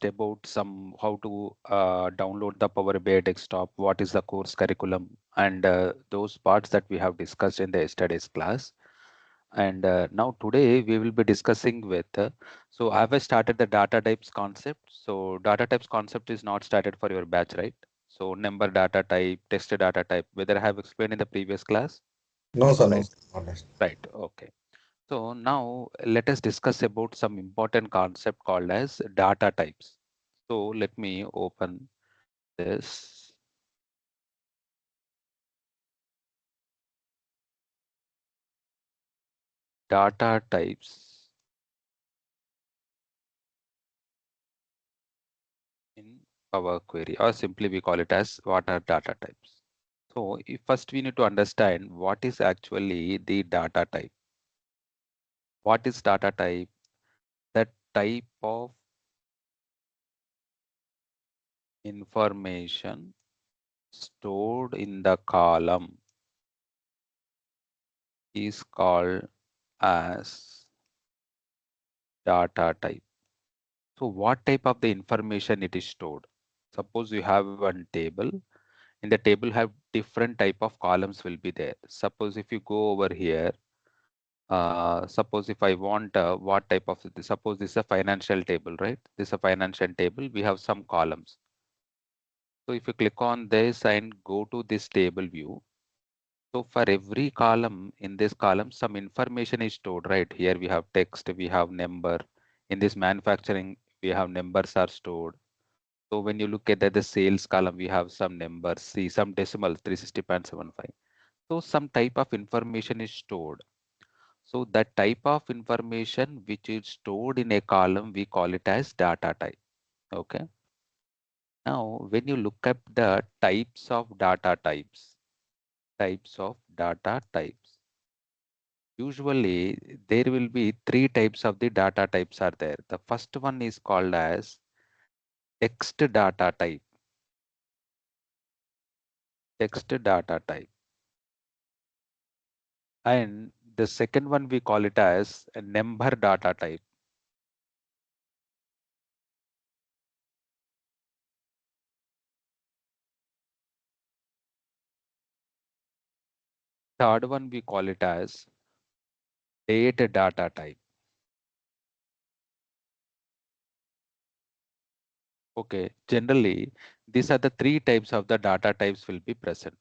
discussed about some how to download the Power BI desktop, what is the course curriculum, and those parts that we have discussed in the yesterday's class. And now today we will be discussing with. So I have started the data types concept. So data types concept is not started for your batch, right? So number data type, text data type, whether I have explained in the previous class. No, sir, no, sir. Honest. Right. Okay. So now let us discuss about some important concept called as data types. So let me open this data types in Power Query, or simply we call it as what are data types. So first we need to understand what is actually the data type. What is data type? That type of information stored in the column is called as data type. So what type of the information it is stored? Suppose you have one table. In the table have different type of columns will be there. Suppose if you go over here, suppose if I want what type of, suppose this is a financial table, right? This is a financial table. We have some columns. So if you click on this and go to this table view, so for every column, in this column, some information is stored, right? Here we have text, we have number. In this manufacturing, we have numbers are stored. So when you look at the sales column, we have some numbers, see some decimal 360.75. So some type of information is stored. So that type of information which is stored in a column, we call it as data type. Okay. Now, when you look up the types of data types, usually there will be three types of the data types are there. The first one is called as text data type. Text data type. And the second one we call it as a number data type. Third one we call it as date data type. Okay, generally these are the three types of the data types will be present.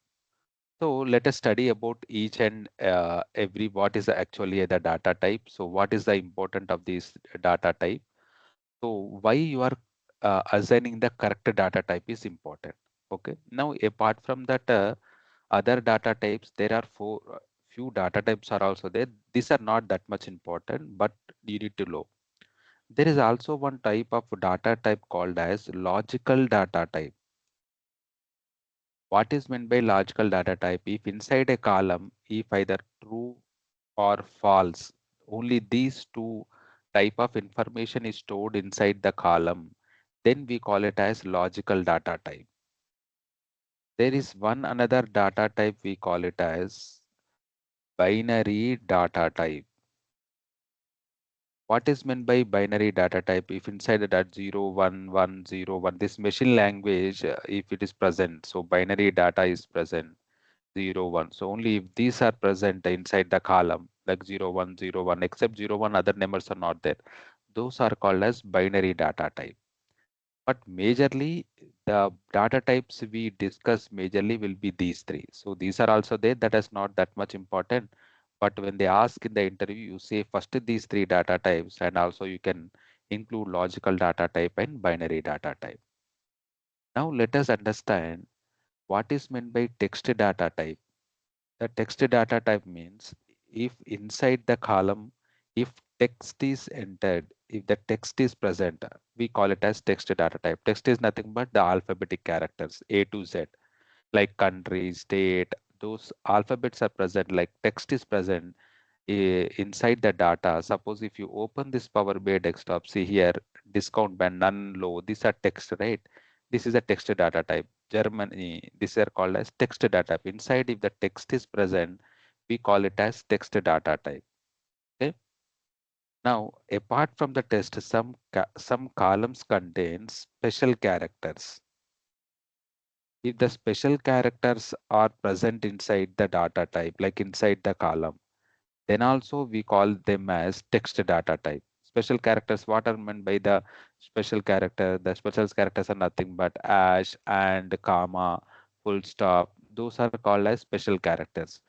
So let us study about each and every what is actually the data type. So what is the important of this data type? So why you are assigning the correct data type is important. Okay. Now apart from that, other data types, there are few data types are also there. These are not that much important, but you need to know. There is also one type of data type called as logical data type. What is meant by logical data type? If inside a column, if either true or false, only these two type of information is stored inside the column, then we call it as logical data type. There is one another data type we call it as binary data type. What is meant by binary data type? If inside the dot 0, 1, 1, 0, 1, this machine language, if it is present, so binary data is present, 0, 1. So only if these are present inside the column, like 0, 1, 0, 1, except 0, 1, other numbers are not there. Those are called as binary data type. But majorly, the data types we discuss majorly will be these three. So these are also there. That is not that much important. But when they ask in the interview, you say first these three data types, and also you can include logical data type and binary data type. Now let us understand what is meant by text data type. The text data type means if inside the column, if text is entered, if the text is present, we call it as text data type. Text is nothing but the alphabetic characters A to Z, like country, state, those alphabets are present, like text is present inside the data. Suppose if you open this Power BI desktop, see here, discount band, none, low, these are text, right? This is a text data type. Germany, these are called as text data type. Inside, if the text is present, we call it as text data type. Okay. Now, apart from the text, some columns contain special characters. If the special characters are present inside the data type, like inside the column, then also we call them as text data type. Special characters, what are meant by the special character? The special characters are nothing but ash and comma, full stop. Those are called as special characters.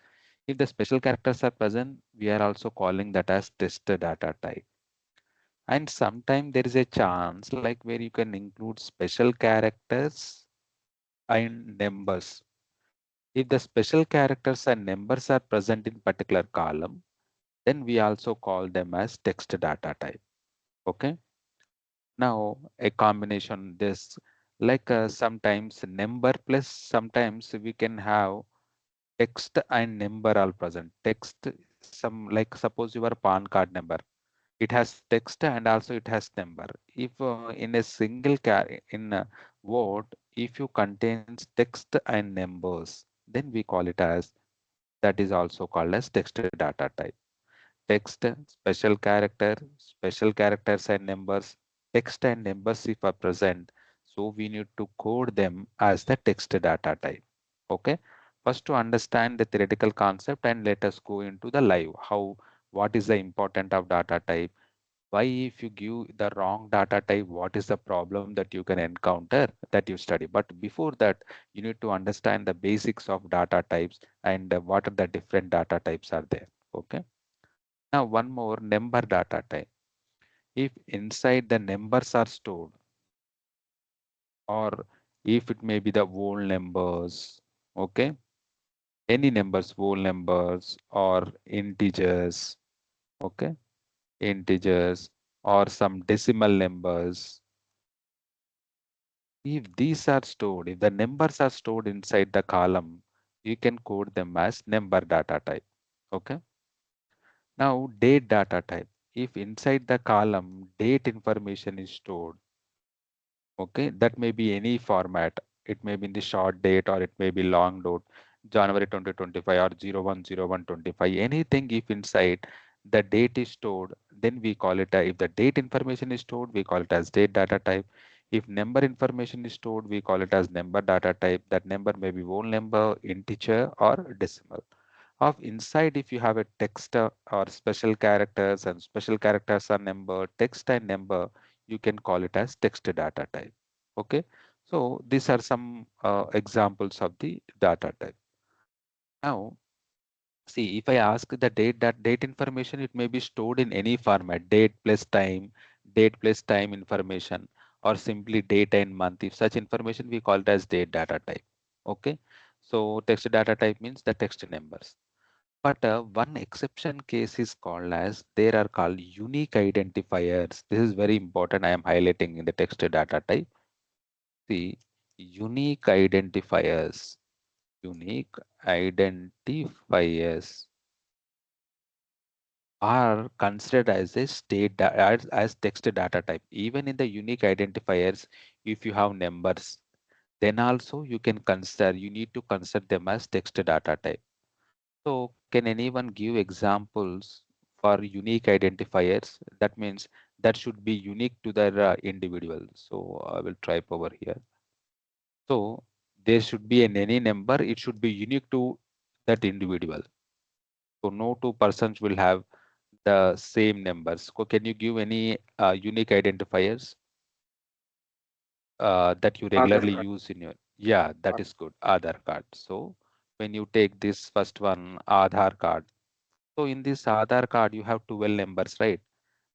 If the special characters are present, we are also calling that as text data type. And sometimes there is a chance like where you can include special characters and numbers. If the special characters and numbers are present in particular column, then we also call them as text data type. Okay. Now a combination this like sometimes number plus sometimes we can have text and number all present. Text some like suppose your PAN card number. It has text and also it has number. If in a single in a word, if you contains text and numbers, then we call it as that is also called as text data type. Text, special character, special characters and numbers, text and numbers if are present. So we need to code them as the text data type. Okay. First to understand the theoretical concept and let us go into the live. What is the important of data type? Why if you give the wrong data type, what is the problem that you can encounter that you study? But before that, you need to understand the basics of data types and what are the different data types are there. Okay. Now, one more number data type. If inside the numbers are stored, or if it may be the whole numbers, okay, any numbers, whole numbers, or integers, okay, integers, or some decimal numbers. If these are stored, if the numbers are stored inside the column, you can code them as number data type. Okay. Now, date data type. If inside the column date information is stored, okay, that may be any format. It may be in the short date or it may be long date, January 2025 or 01/01/25. Anything if inside the date is stored, then we call it if the date information is stored, we call it as date data type. If number information is stored, we call it as number data type. That number may be whole number, integer, or decimal. Of inside, if you have a text or special characters and special characters are number, text and number, you can call it as text data type. Okay. So these are some examples of the data type. Now, see, if I ask the date information, it may be stored in any format, date plus time information, or simply date and month. If such information, we call it as date data type. Okay. So text data type means the text numbers. But one exception case is called as there are called unique identifiers. This is very important. I am highlighting in the text data type. See, unique identifiers. Unique identifiers are considered as a as text data type. Even in the unique identifiers, if you have numbers, then also you can consider. You need to consider them as text data type. So can anyone give examples for unique identifiers? That means that should be unique to the individual. So I will type over here. So there should be an any number. It should be unique to that individual. So no two persons will have the same numbers. So can you give any unique identifiers that you Aadhaar regularly card. use in your? Yeah, that is good. Aadhaar card. So when you take this first one, Aadhaar card. So in this Aadhaar card, you have 12 numbers, right?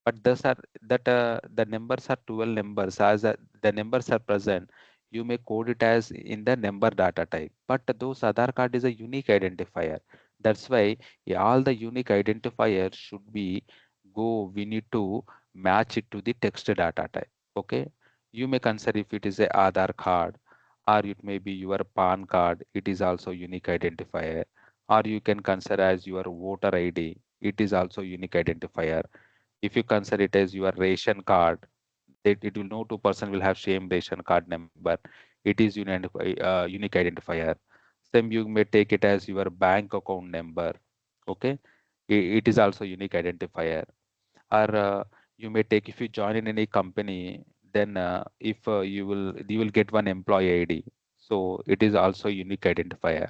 But those are that the numbers are 12 numbers. As the numbers are present, you may code it as in the number data type. But those Aadhaar card is a unique identifier. That's why all the unique identifiers should be go. We need to match it to the text data type. Okay. You may consider if it is a Aadhaar card, or it may be your PAN card. It is also unique identifier. Or you can consider as your voter ID. It is also unique identifier. If you consider it as your ration card, it will no two person will have same ration card number. It is unique identifier. Same you may take it as your bank account number. Okay, it is also unique identifier. or you may take if you join in any company, then if you will get one employee ID, so it is also unique identifier.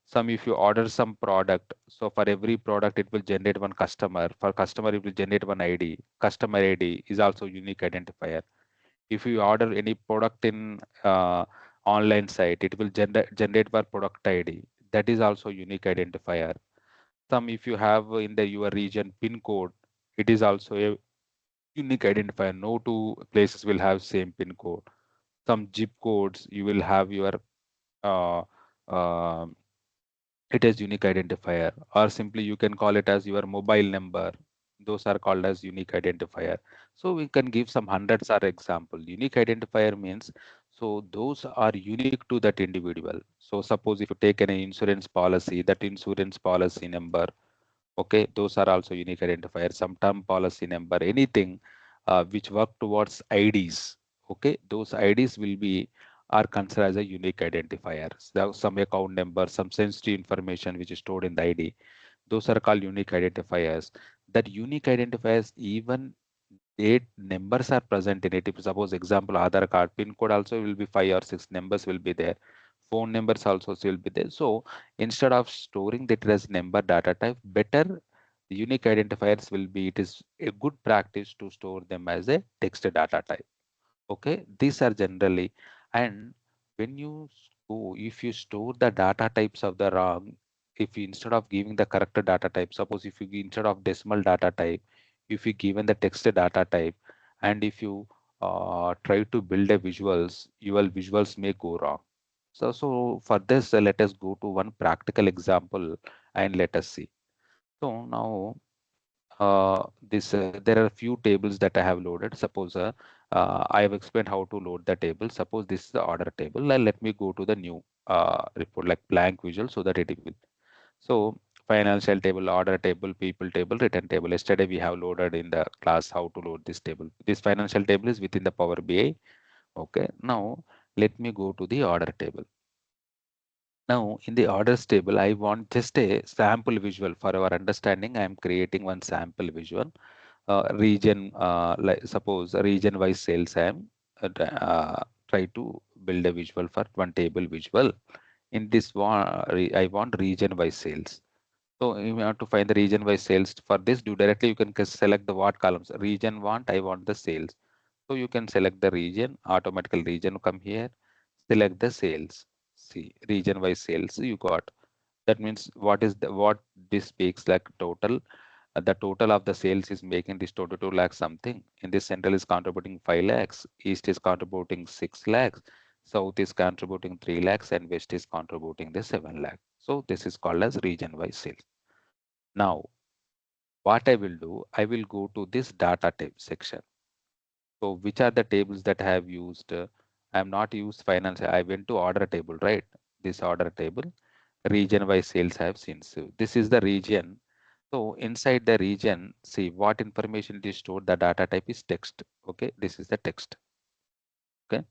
Some if you order some product, so for every product it will generate one customer, for customer it will generate one ID, customer ID is also unique identifier. If you order any product in online site, it will generate one product ID, that is also unique identifier. Some if you have in the your region pin code, it is also a unique identifier. No two places will have same pin code. Some zip codes you will have your uh, uh, it is unique identifier, or simply you can call it as your mobile number. Those are called as unique identifier. So we can give some hundreds or example. Unique identifier means so those are unique to that individual. So suppose if you take any insurance policy, that insurance policy number, okay, those are also unique identifiers. Some term policy number, anything which work towards IDs, okay, those IDs will be are considered as a unique identifiers. There are some account number, some sensitive information which is stored in the ID, those are called unique identifiers. That unique identifiers, even 8 numbers are present in it. If suppose example Aadhaar card pin code also will be 5 or 6 numbers will be there. Phone numbers also will be there. So instead of storing that as number data type, better the unique identifiers will be. It is a good practice to store them as a text data type. Okay, these are generally, and when you go, if you store the data types of the wrong, if you, instead of giving the correct data type, suppose if you instead of decimal data type, if you given the text data type, and if you try to build a visuals, your visuals may go wrong. So for this, let us go to one practical example and let us see. So now this there are a few tables that I have loaded. Suppose I have explained how to load the table. Suppose this is the order table. Let me go to the new report like blank visual so that it will. So financial table, order table, people table, return table. Yesterday we have loaded in the class how to load this table. This financial table is within the Power BI. Okay. Now let me go to the order table. Now in the orders table, I want just a sample visual for our understanding. I am creating one sample visual region, like suppose a region wise sales. I am try to build a visual for one table visual. In this one, I want region wise sales. So you want to find the region wise sales. For this, do directly you can select the what columns. Region want, I want the sales. So you can select the region, automatical region come here, select the sales. See region wise sales you got. That means what is the what this speaks like total. The total of the sales is making this 22 lakhs something. In this central is contributing 5 lakhs, east is contributing 6 lakhs, south is contributing 3 lakhs, and west is contributing the 7 lakhs. So this is called as region wise sales. Now what I will do, I will go to this data type section. So which are the tables that I have used? I have not used finance. I went to order table, right? This order table, region wise sales I have seen. So this is the region. So inside the region, see what information it is stored. The data type is text. Okay, this is the text. Okay,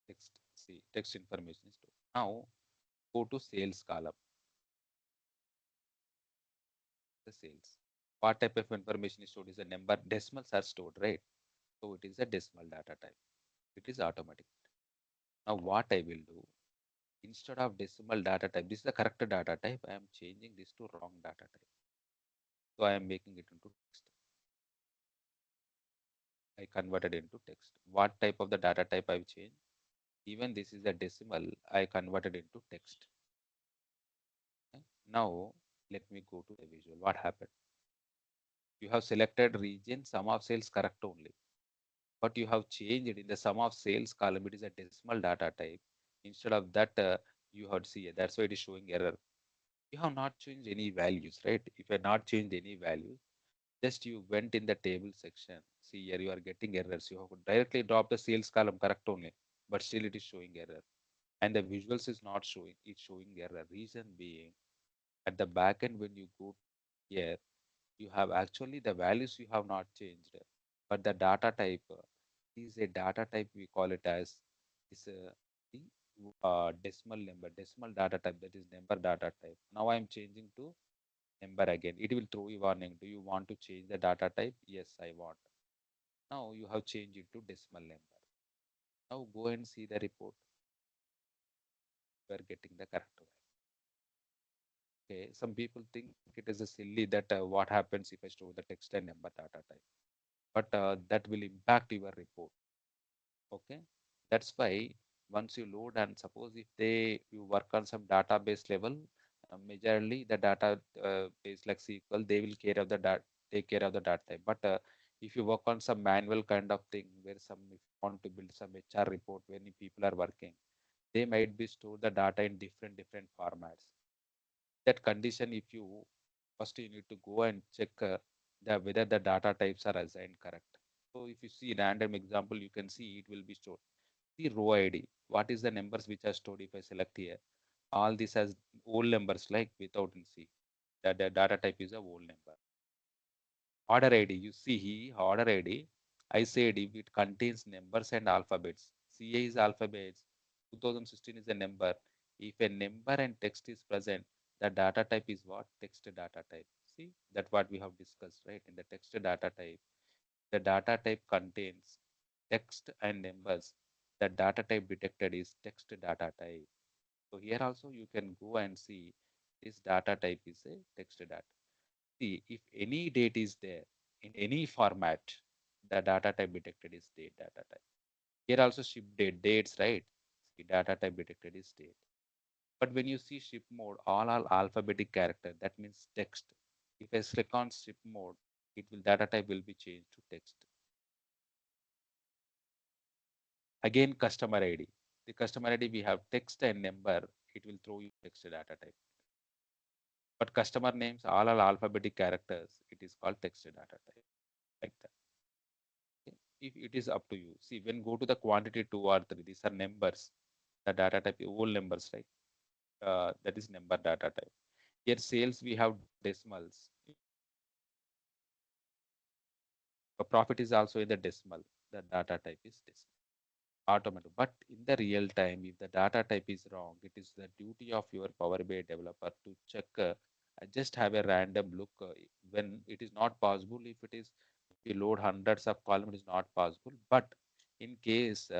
text. See text information is stored. Now go to sales column. The sales. What type of information is stored is a number. Decimals are stored, right? So it is a decimal data type. It is automatic. Now what I will do, instead of decimal data type, this is the correct data type. I am changing this to wrong data type. So I am making it into text. I converted into text. What type of the data type I've changed? Even this is a decimal, I converted into text. Okay. Now let me go to the visual. What happened? You have selected region sum of sales correct only, but you have changed in the sum of sales column. It is a decimal data type. Instead of that, you have see that's why it is showing error. You have not changed any values, right? If you have not changed any values, just you went in the table section. See here, you are getting errors. You have directly dropped the sales column correct only, but still it is showing error. And the visuals is not showing, it's showing error. Reason being, at the back end, when you go here, you have actually the values you have not changed, but the data type is a data type we call it as is a decimal number, decimal data type, that is number data type. Now I'm changing to number again. It will throw you warning. Do you want to change the data type? Yes, I want. Now you have changed it to decimal number. Now go and see the report. You are getting the correct one. Okay, some people think it is a silly that what happens if I store the text and number data type, but that will impact your report. Okay, that's why once you load and suppose if you work on some database level, majorly the data base like SQL, they will care of the data, take care of the data type. But if you work on some manual kind of thing where some if you want to build some HR report when people are working, they might be store the data in different formats. That condition, if you first you need to go and check the whether the data types are assigned correct. So if you see random example, you can see it will be stored. The row ID, what is the numbers which are stored? If I select here, all this has whole numbers like without in C. That the data type is a whole number. Order ID, you see here order ID. I said if it contains numbers and alphabets. CA is alphabets. 2016 is a number. If a number and text is present, the data type is what? Text data type. See that what we have discussed, right? In the text data type, the data type contains text and numbers. The data type detected is text data type. So here also you can go and see this data type is a text data. See if any date is there in any format, the data type detected is date data type. Here also ship date, dates, right? See data type detected is date. But when you see ship mode, all are alphabetic character, that means text. If I click on ship mode, it will data type will be changed to text. Again, customer ID. The customer ID we have text and number, it will throw you text data type. But customer names, all are alphabetic characters, it is called text data type. Like that. Okay. If it is up to you. See, when go to the quantity 2 or 3, these are numbers. The data type, whole numbers, right? That is number data type. Here sales, we have decimals. Profit is also in the decimal. The data type is decimal. Automatic. But in the real time, if the data type is wrong, it is the duty of your Power BI developer to check. Just have a random look when it is not possible. If it is, if you load hundreds of columns, it is not possible. But in case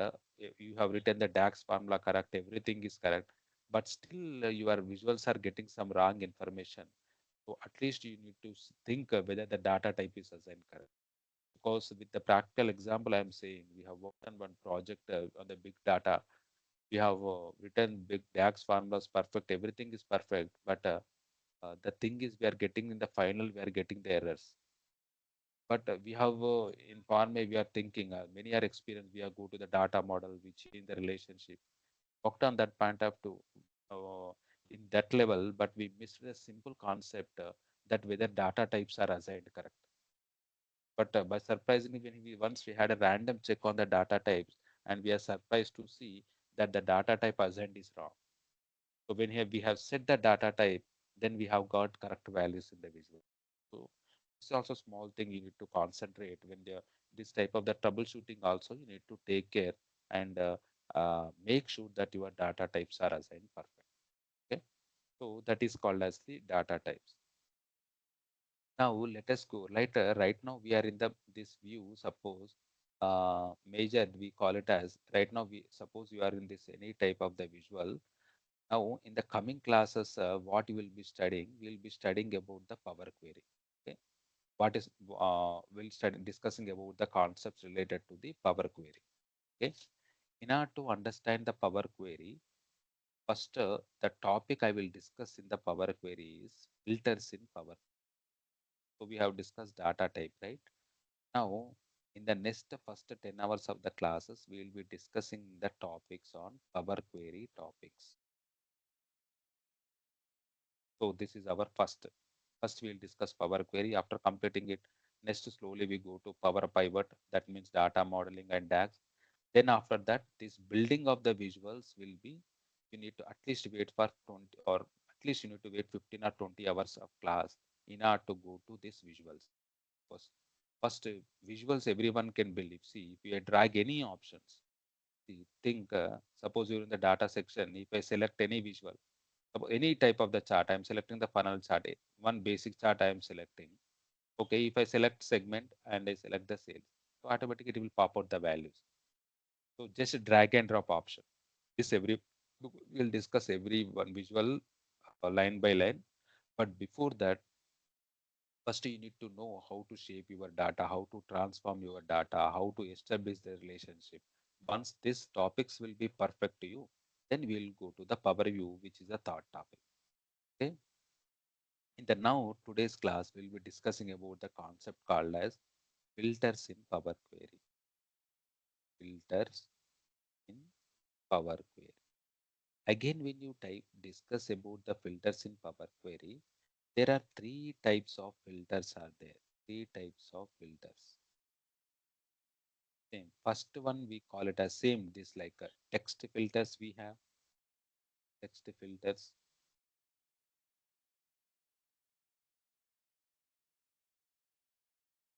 you have written the DAX formula correct, everything is correct, but still your visuals are getting some wrong information. So at least you need to think whether the data type is assigned correct. Because with the practical example I'm saying, we have worked on one project on the big data. We have written big DAX formulas perfect, everything is perfect, but the thing is we are getting in the final, we are getting the errors. But we have in Farme, we are thinking, many are experienced, we are go to the data model, we change the relationship. Worked on that point of to uh, in that level, but we missed a simple concept that whether data types are assigned correct. But by surprisingly, when we once we had a random check on the data types, and we are surprised to see that the data type assigned is wrong. So when here we have set the data type, then we have got correct values in the visual. So it's also small thing you need to concentrate when there this type of the troubleshooting. Also, you need to take care and make sure that your data types are assigned perfect. Okay, so that is called as the data types. Now let us go later. Right now we are in the this view. Suppose major we call it as right now we suppose you are in this any type of the visual. Now in the coming classes, what you will be studying? We will be studying about the Power Query. Okay, what is we'll study discussing about the concepts related to the Power Query. Okay, in order to understand the Power Query, first the topic I will discuss in the Power Query is filters in Power. So we have discussed data type, right? Now, in the next first 10 hours of the classes, we will be discussing the topics on Power Query topics. So this is our first. First, we'll discuss Power Query. After completing it, next slowly we go to Power Pivot. That means data modeling and DAX. Then after that, this building of the visuals will be, you need to at least wait for 20 or at least you need to wait 15 or 20 hours of class in order to go to these visuals. First, first visuals everyone can build. See, if you drag any options, See, think, suppose you're in the data section, if I select any visual, any type of the chart, I'm selecting the funnel chart, one basic chart I am selecting. Okay, if I select segment and I select the sales, so automatically it will pop out the values. So just drag and drop option. This every we'll discuss every one visual line by line. But before that, first you need to know how to shape your data, how to transform your data, how to establish the relationship. Once these topics will be perfect to you, then we'll go to the Power View, which is the third topic. Okay. In the now today's class, we'll be discussing about the concept called as filters in Power Query. Filters in Power Query. Again, when you type discuss about the filters in Power Query, there are three types of filters are there. Three types of filters. Same. First one we call it as same. This like text filters we have. Text filters.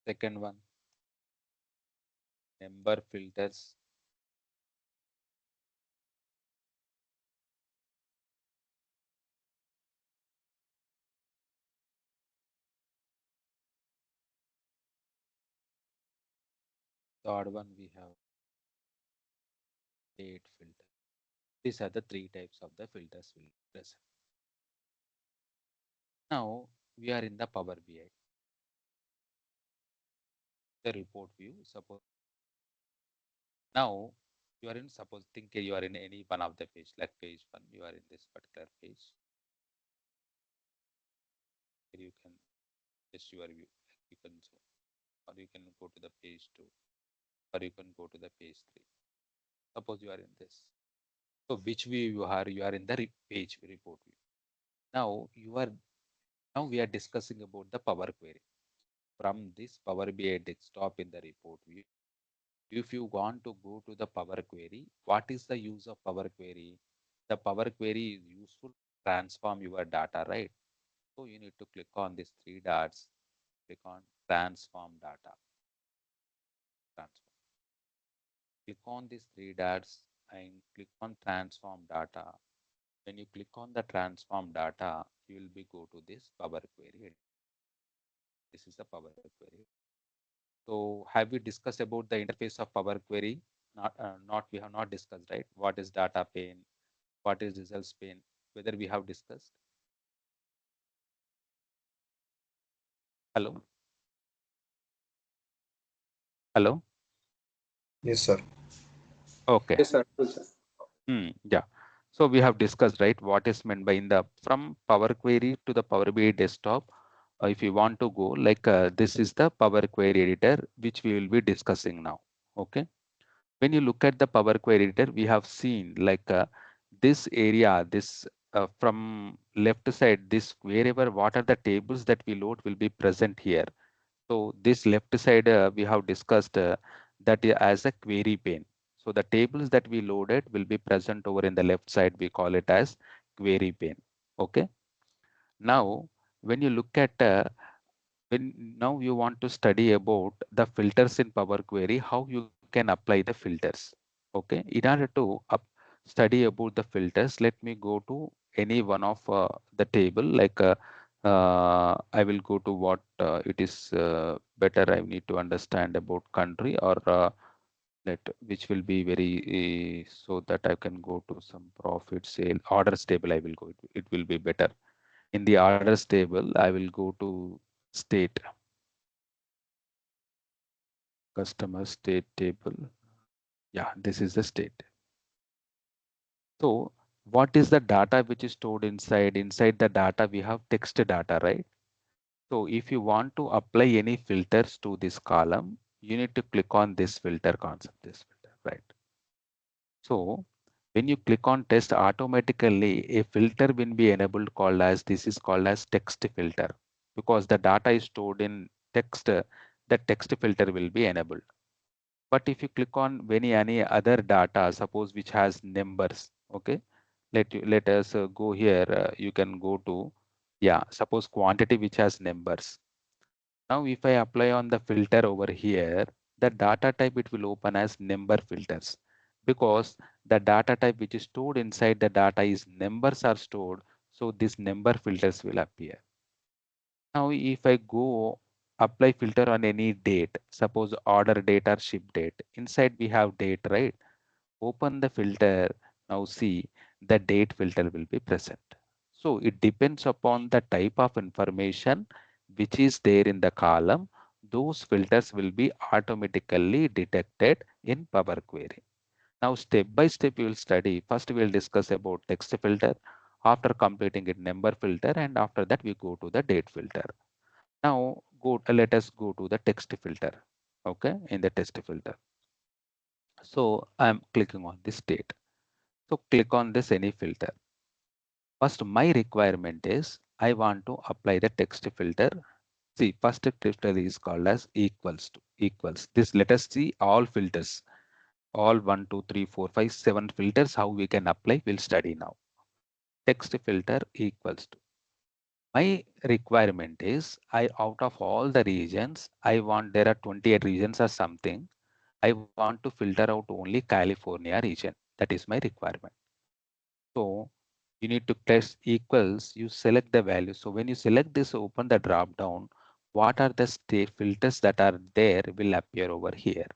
Second one, number filters. Third one we have date filter. These are the three types of the filters will present. Now we are in the Power BI, the report view. Suppose now you are in, suppose think you are in any one of the page, like page one, you are in this particular page. Here you can just your view. You can zoom, or you can go to the page two, or you can go to the page three. Suppose you are in this. So which view you are? You are in the page report view. Now you are now we are discussing about the Power Query. From this Power BI desktop in the report view, if you want to go to the Power Query, what is the use of Power Query? The Power Query is useful to transform your data, right? So you need to click on these three dots, click on transform data. Transform. Click on these three dots and click on transform data. When you click on the transform data, you will be go to this Power Query. This is the Power Query. So have we discussed about the interface of Power Query? Not we have not discussed, right? What is data pane? What is results pane? Whether we have discussed? Hello, hello. Yes, sir. Okay. Yes, sir. Yes, sir. Yeah. So we have discussed, right, what is meant by in the from Power Query to the Power BI desktop. If you want to go like this is the Power Query editor, which we will be discussing now. Okay. When you look at the Power Query editor, we have seen like this area, this from left side, this wherever what are the tables that we load will be present here. So this left side we have discussed as a query pane. So the tables that we loaded will be present over in the left side. We call it as query pane. Okay. Now, when you look at when now you want to study about the filters in Power Query, how you can apply the filters. Okay. In order to study about the filters, let me go to any one of the table like I will go to what it is better. I need to understand about country or let which will be very so that I can go to some profit sale orders table. I will go. It will be better. In the orders table, I will go to state, customer state table. Yeah, this is the state. So what is the data which is stored inside? Inside the data, we have text data, right? So if you want to apply any filters to this column, you need to click on this filter concept, this filter, right? So when you click on test, automatically a filter will be enabled called as this is called as text filter because the data is stored in text, the text filter will be enabled. But if you click on any other data, suppose which has numbers, okay, let us go here. You can go to suppose quantity which has numbers. Now if I apply on the filter over here, the data type it will open as number filters because the data type which is stored inside the data is numbers are stored. So this number filters will appear. Now, if I go apply filter on any date, suppose order date or ship date, inside we have date, right? Open the filter. Now see the date filter will be present. So it depends upon the type of information which is there in the column. Those filters will be automatically detected in Power Query. Now step by step we will study. First we will discuss about text filter. After completing it, number filter, and after that we go to the date filter. Now let us go to the text filter. Okay, in the text filter. So I'm clicking on this date. So click on this any filter. First, my requirement is I want to apply the text filter. See, first filter is called as equals to equals. This let us see all filters, all 1, 2, 3, 4, 5, 7 filters, how we can apply. We'll study now. Text filter equals to. My requirement is I out of all the regions, I want there are 28 regions or something. I want to filter out only California region. That is my requirement. So you need to press equals, you select the value. So when you select this, open the drop down, what are the state filters that are there will appear over here.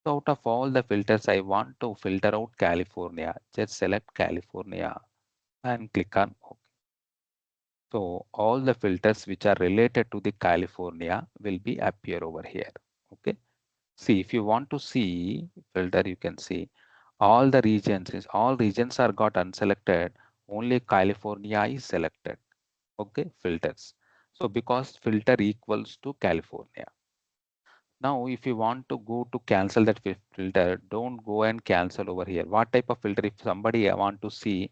So out of all the filters, I want to filter out California. Just select California and click on OK. So all the filters which are related to the California will be appear over here. Okay. See, if you want to see filter, you can see all the regions. Is all regions are got unselected, only California is selected. Okay, filters. So because filter equals to California. Now, if you want to go to cancel that filter, don't go and cancel over here. What type of filter? If somebody want to see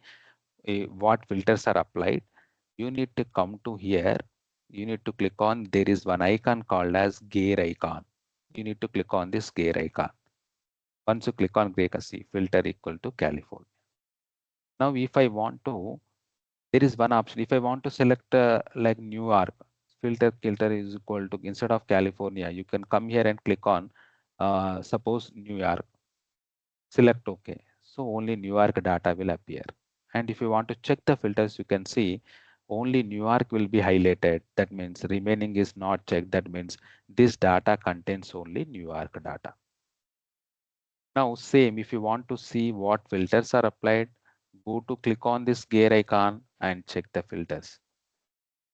what filters are applied, you need to come to here. You need to click on, there is one icon called as gear icon. You need to click on this gear icon. Once you click on gray, see filter equal to California. Now, if I want to, there is one option. If I want to select like New York, filter is equal to instead of California, you can come here and click on suppose New York. Select OK. So only New York data will appear. And if you want to check the filters, you can see only New York will be highlighted. That means remaining is not checked. That means this data contains only New York data. Now same, if you want to see what filters are applied, go to click on this gear icon and check the filters.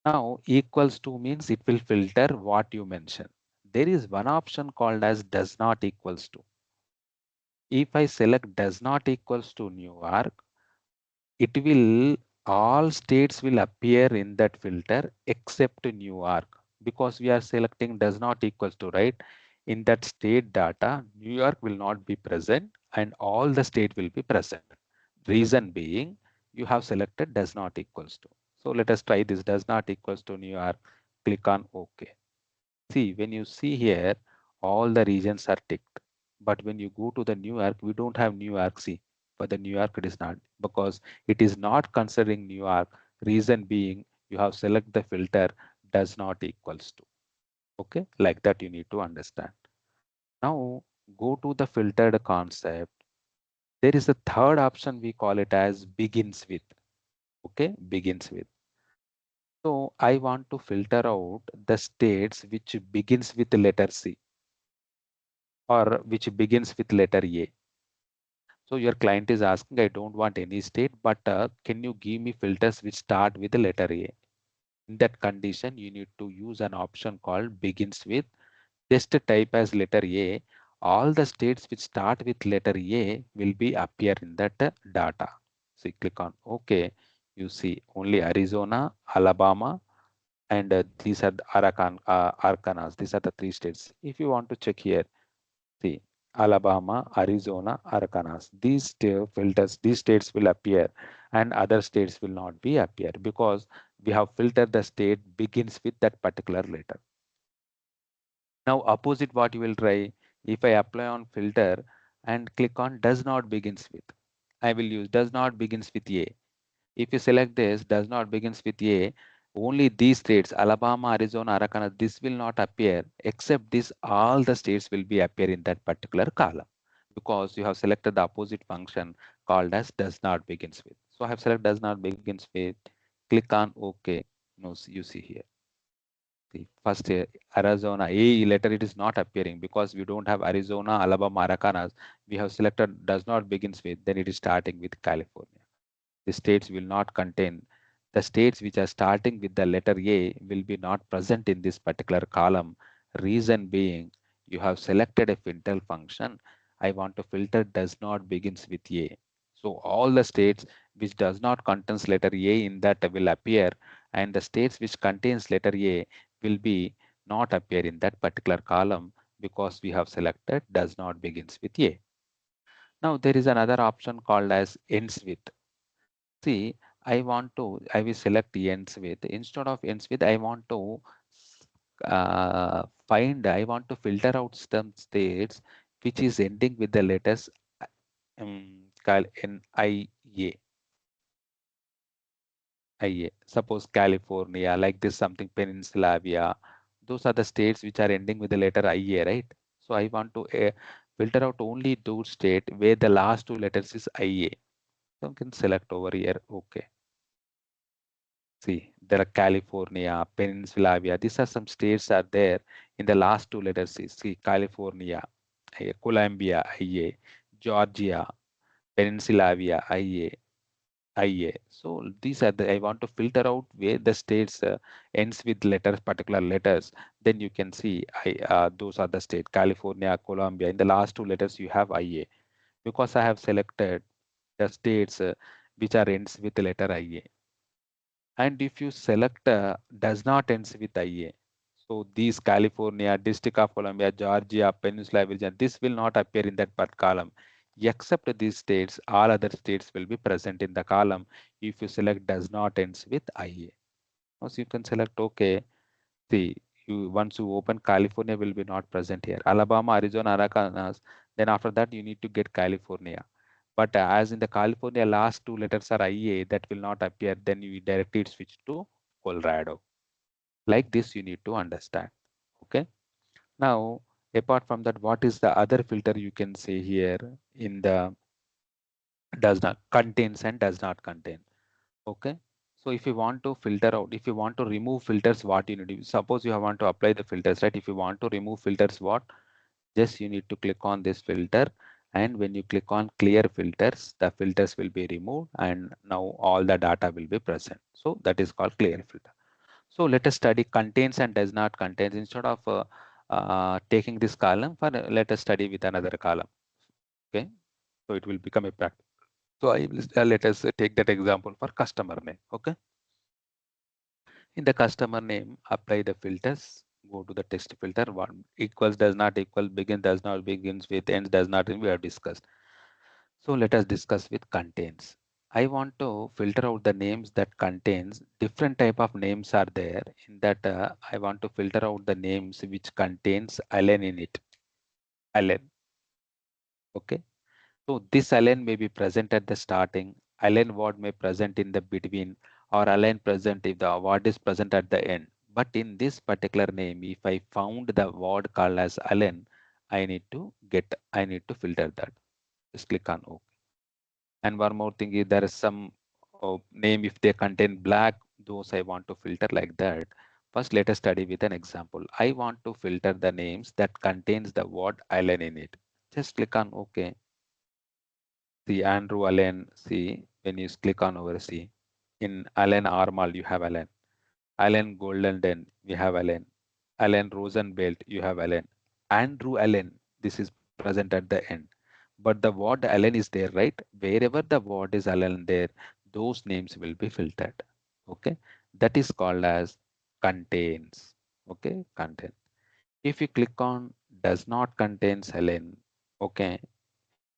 Now equals to means it will filter what you mention. There is one option called as does not equals to. If I select does not equals to New York, it will all states will appear in that filter except New York because we are selecting does not equals to, right? In that state data, New York will not be present and all the state will be present. Reason being you have selected does not equals to. So let us try this does not equals to New York. Click on OK. See, when you see here, all the regions are ticked. But when you go to the New York, we don't have New York. See, for the New York, it is not because it is not considering New York. Reason being, you have select the filter does not equals to. Okay, like that you need to understand. Now go to the filtered concept. There is a third option. We call it as begins with. Okay, begins with. So I want to filter out the states which begins with letter C or which begins with letter A. So your client is asking, I don't want any state, but can you give me filters which start with the letter A? In that condition, you need to use an option called begins with. Just type as letter A. All the states which start with letter A will be appear in that data. So you click on OK. You see only Arizona, Alabama, and these are the Arkansas. These are the three states. If you want to check here, see, Alabama, Arizona, Arkansas. These filters, these states will appear and other states will not be appear because we have filtered the state begins with that particular letter. Now opposite what you will try, if I apply on filter and click on does not begins with, I will use does not begins with A. If you select this does not begins with A, only these states Alabama, Arizona, Arkansas, this will not appear except this all the states will be appear in that particular column because you have selected the opposite function called as does not begins with. So I have selected does not begins with, click on OK. No, you see here. See, first Arizona, A letter it is not appearing because we don't have Arizona, Alabama, Arakanas. We have selected does not begins with, then it is starting with California. The states will not contain, the states which are starting with the letter A will be not present in this particular column. Reason being, you have selected a filter function. I want to filter does not begins with A. So all the states which does not contains letter A in that will appear, and the states which contains letter A will be not appear in that particular column because we have selected does not begins with A. Now there is another option called as ends with. See, I will select ends with. Instead of ends with, I want to I want to filter out some states which is ending with the letters NIA. Suppose California, like this something Pennsylvania. Those are the states which are ending with the letter IA, right? So I want to filter out only those states where the last two letters is IA. So I can select over here. Okay. See, there are California, Pennsylvania. These are some states are there in the last two letters. See, California, Colombia, IA, Georgia, Pennsylvania, IA. So these are the I want to filter out where the states ends with letters, particular letters. Then you can see those are the state California, Colombia. In the last two letters you have IA because I have selected the states which are ends with the letter IA. And if you select does not ends with IA, so these California, District of Columbia, Georgia, Peninsula Virginia, this will not appear in that part column. Except these states, all other states will be present in the column if you select does not ends with IA. So you can select OK. See, you once you open California will be not present here. Alabama, Arizona, Arkansas. Then after that you need to get California. But as in the California last two letters are IA, that will not appear. Then you directly switch to Colorado. Like this, you need to understand. Okay. Now, apart from that, what is the other filter you can say here in the does not contains and does not contain? Okay. So if you want to filter out, if you want to remove filters, what you need to do? Suppose you want to apply the filters, right? If you want to remove filters, what? Just you need to click on this filter, and when you click on clear filters, the filters will be removed and now all the data will be present. So that is called clear filter. So let us study contains and does not contains instead of taking this column for let us study with another column. Okay, so it will become a practice. So I will let us take that example for customer name. Okay, in the customer name, apply the filters. Go to the text filter. One equals does not equal begin does not begins with ends does not we have discussed. So let us discuss with contains. I want to filter out the names that contains different type of names are there. In that I want to filter out the names which contains Allen in it. Allen. Okay. So this Allen may be present at the starting. Allen word may present in the between, or Allen present if the word is present at the end. But in this particular name, if I found the word called as Allen, I need to filter that. Just click on OK. And one more thing is there is some name if they contain black, those I want to filter like that. First, let us study with an example. I want to filter the names that contains the word Allen in it. Just click on OK. See Andrew Allen. See when you click on over. See in Allen Armal you have Allen. Allen Golden we have Allen. Allen Rosenbelt you have Allen. Andrew Allen. This is present at the end. But the word Allen is there, right? Wherever the word is Allen there, those names will be filtered. Okay, that is called as contains. Okay, contain. If you click on does not contains Allen, okay.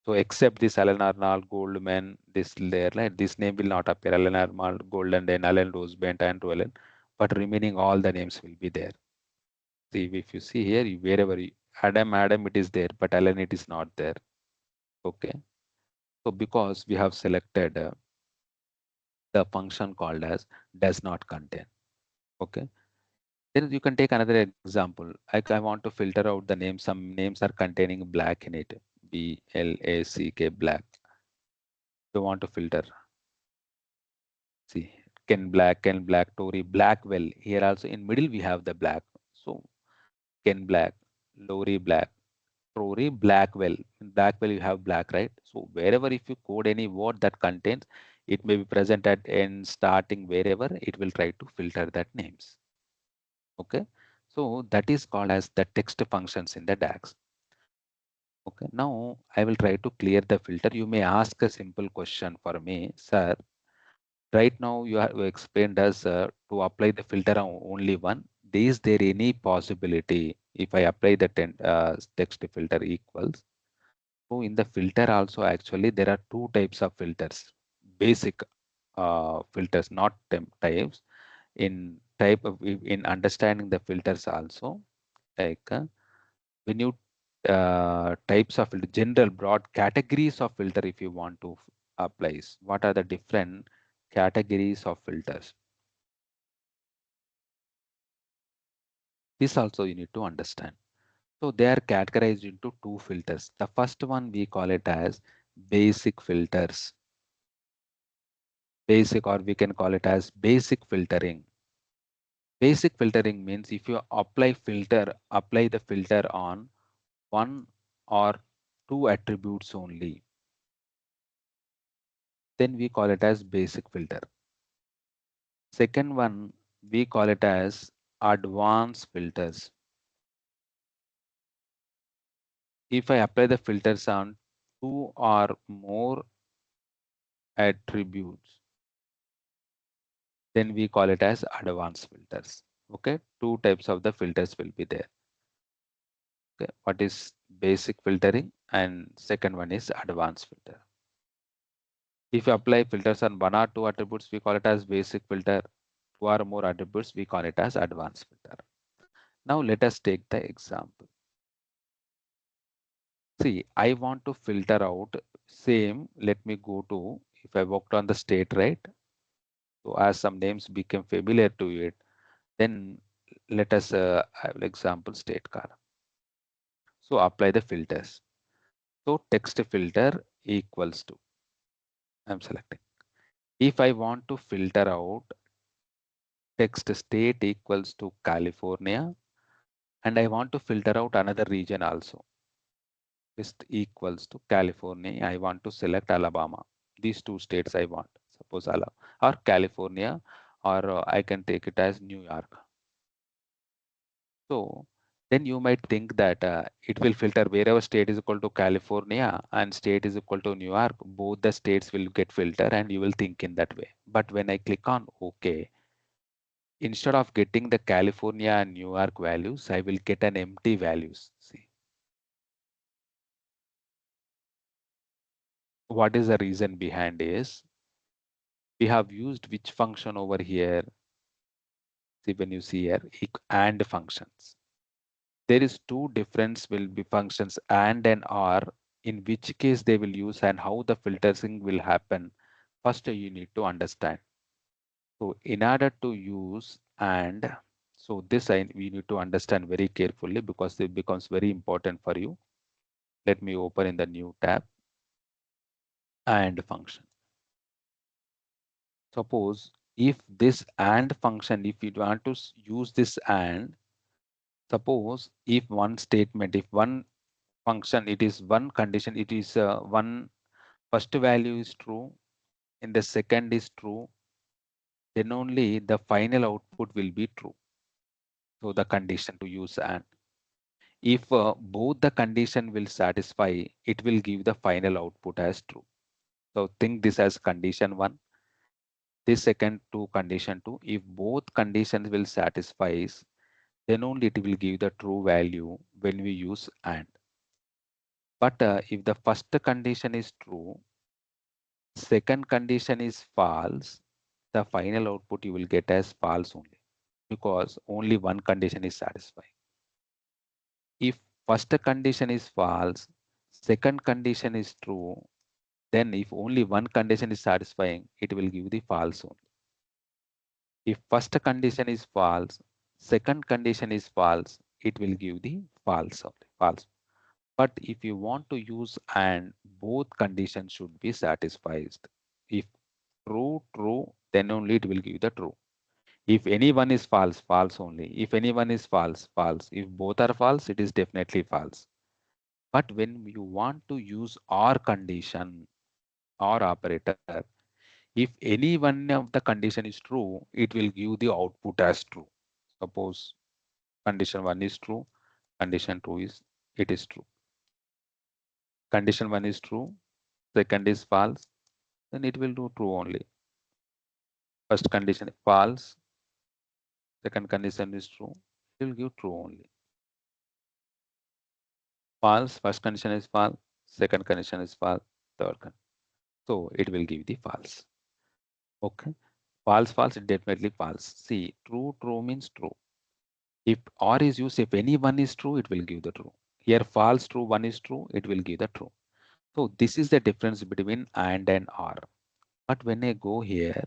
So except this Alan Arnold Goldman, this layer, like this name will not appear. Alan Arnold Golden, then Alan Rosebent and Allen, but remaining all the names will be there. See if you see here, wherever Adam, it is there, but Alan it is not there. Okay. So because we have selected the function called as does not contain. Okay. Then you can take another example. Like I want to filter out the names. Some names are containing black in it. black. You want to filter. See, Ken Black, Tory, Blackwell. Here also in middle we have the black. So Ken Black, Lori Black, Tory, Blackwell. In Blackwell you have black, right? So wherever if you code any word that contains, it may be present at end, starting, wherever, it will try to filter that names. Okay. So that is called as the text functions in the DAX. Okay. Now I will try to clear the filter. You may ask a simple question for me, sir. Right now you have explained us to apply the filter on only one. Is there any possibility if I apply the text filter equals? So in the filter also actually there are two types of filters. Basic filters, not types. In type of in understanding the filters also, like when you types of filter, general broad categories of filter, if you want to apply, what are the different categories of filters? This also you need to understand. So they are categorized into two filters. The first one we call it as basic filters. Basic, or we can call it as basic filtering. Basic filtering means if you apply the filter on one or two attributes only, then we call it as basic filter. Second one, we call it as advanced filters. If I apply the filters on two or more attributes, then we call it as advanced filters. Okay, two types of the filters will be there. Okay, what is basic filtering, and second one is advanced filter. If you apply filters on one or two attributes, we call it as basic filter. Two or more attributes, we call it as advanced filter. Now let us take the example. See, I want to filter out same. Let me go to, if I worked on the state, right? So as some names become familiar to it, then let us have example state car. So apply the filters. So text filter equals to, I'm selecting. If I want to filter out text state equals to California, and I want to filter out another region also, list equals to California, I want to select Alabama. These two states I want, suppose Alabama or California, or I can take it as New York. So then you might think that it will filter wherever state is equal to California and state is equal to New York, both the states will get filter, and you will think in that way. But when I click on OK, instead of getting the California and New York values, I will get an empty values. See, what is the reason behind is we have used which function over here? See, when you see here, and functions. There is two difference will be functions and or, in which case they will use and how the filtering will happen. First, you need to understand. So in order to use and, so this we need to understand very carefully because it becomes very important for you. Let me open in the new tab and function. Suppose if this and function, if you want to use this and, suppose if one statement, if one function, it is one condition, it is one first value is true and the second is true, then only the final output will be true. So the condition to use and. If both the condition will satisfy, it will give the final output as true. So think this as condition one, this second to condition two. If both conditions will satisfy, then only it will give the true value when we use and. But if the first condition is true, second condition is false, the final output you will get as false only, because only one condition is satisfying. If first condition is false, second condition is true, then if only one condition is satisfying, it will give the false only. If first condition is false, second condition is false, it will give the false only, false. But if you want to use and, both conditions should be satisfied. If true, true, then only it will give the true. If anyone is false, false only. If anyone is false, false. If both are false, it is definitely false. But when you want to use or condition or operator, if any one of the condition is true, it will give the output as true. Suppose condition 1 is true, condition 2 is it is true. Condition 1 is true, second is false, then it will do true only. First condition is false, second condition is true, it will give true only. False, first condition is false, second condition is false, third condition. So it will give the false. Okay. False, false, definitely false. See, true, true means true. If or is used, if any one is true, it will give the true. Here, false, true, one is true, it will give the true. So this is the difference between and or. But when I go here,